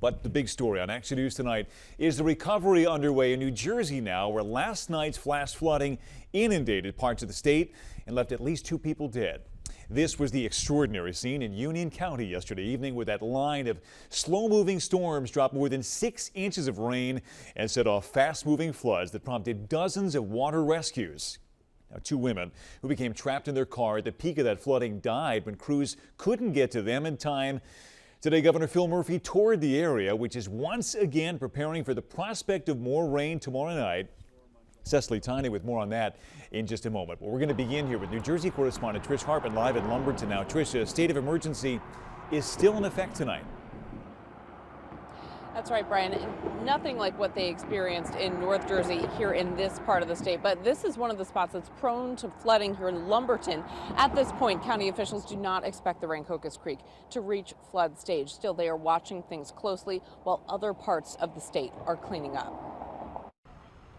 But the big story on Action News tonight is the recovery underway in New Jersey now, where last night's flash flooding inundated parts of the state and left at least 2 people dead. This was the extraordinary scene in Union County yesterday evening, where that line of slow-moving storms dropped more than 6 inches of rain and set off fast-moving floods that prompted dozens of water rescues. Now, 2 women who became trapped in their car at the peak of that flooding died when crews couldn't get to them in time. Today, Governor Phil Murphy toured the area, which is once again preparing for the prospect of more rain tomorrow night. Cecily Tiny with more on that in just a moment. But we're going to begin here with New Jersey correspondent Trish Hartman live in Lumberton now. Trish, a state of emergency is still in effect tonight. That's right, Brian. Nothing like what they experienced in North Jersey here in this part of the state, but this is one of the spots that's prone to flooding here in Lumberton. At this point, county officials do not expect the Rancocas Creek to reach flood stage. Still, they are watching things closely while other parts of the state are cleaning up.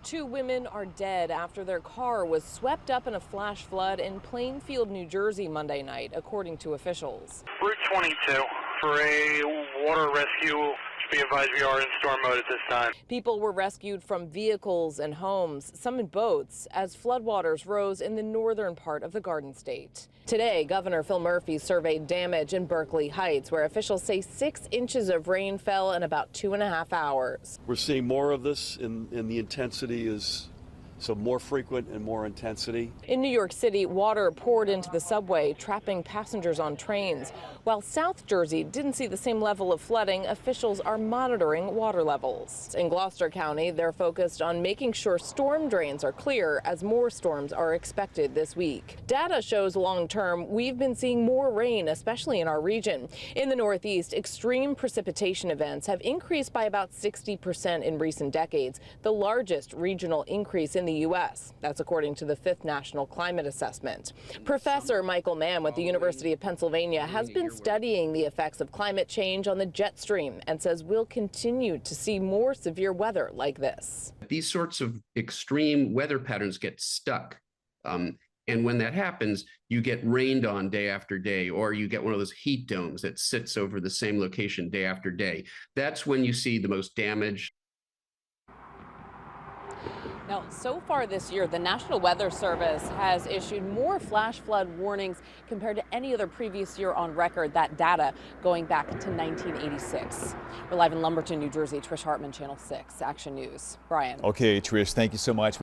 2 women are dead after their car was swept up in a flash flood in Plainfield, New Jersey Monday night, according to officials. Route 22 for a water rescue. Be advised, we are in storm mode at this time. People were rescued from vehicles and homes, some in boats, as floodwaters rose in the northern part of the Garden State. Today, Governor Phil Murphy surveyed damage in Berkeley Heights, where officials say 6 inches of rain fell in about 2.5 hours. We're seeing more of this, and the intensity is so more frequent and more intensity. In New York City, water poured into the subway, trapping passengers on trains. While South Jersey didn't see the same level of flooding, officials are monitoring water levels. In Gloucester County, they're focused on making sure storm drains are clear as more storms are expected this week. Data shows long term, we've been seeing more rain, especially in our region. In the Northeast, extreme precipitation events have increased by about 60% in recent decades, the largest regional increase in the U.S. That's according to the 5th National Climate Assessment. Professor Michael Mann with the University of Pennsylvania has been studying the effects of climate change on the jet stream and says we'll continue to see more severe weather like this. These sorts of extreme weather patterns get stuck. And when that happens, you get rained on day after day, or you get one of those heat domes that sits over the same location day after day. That's when you see the most damage. Now, so far this year, the National Weather Service has issued more flash flood warnings compared to any other previous year on record. That data going back to 1986. We're live in Lumberton, New Jersey. Trish Hartman, Channel 6, Action News. Brian. Okay, Trish, thank you so much.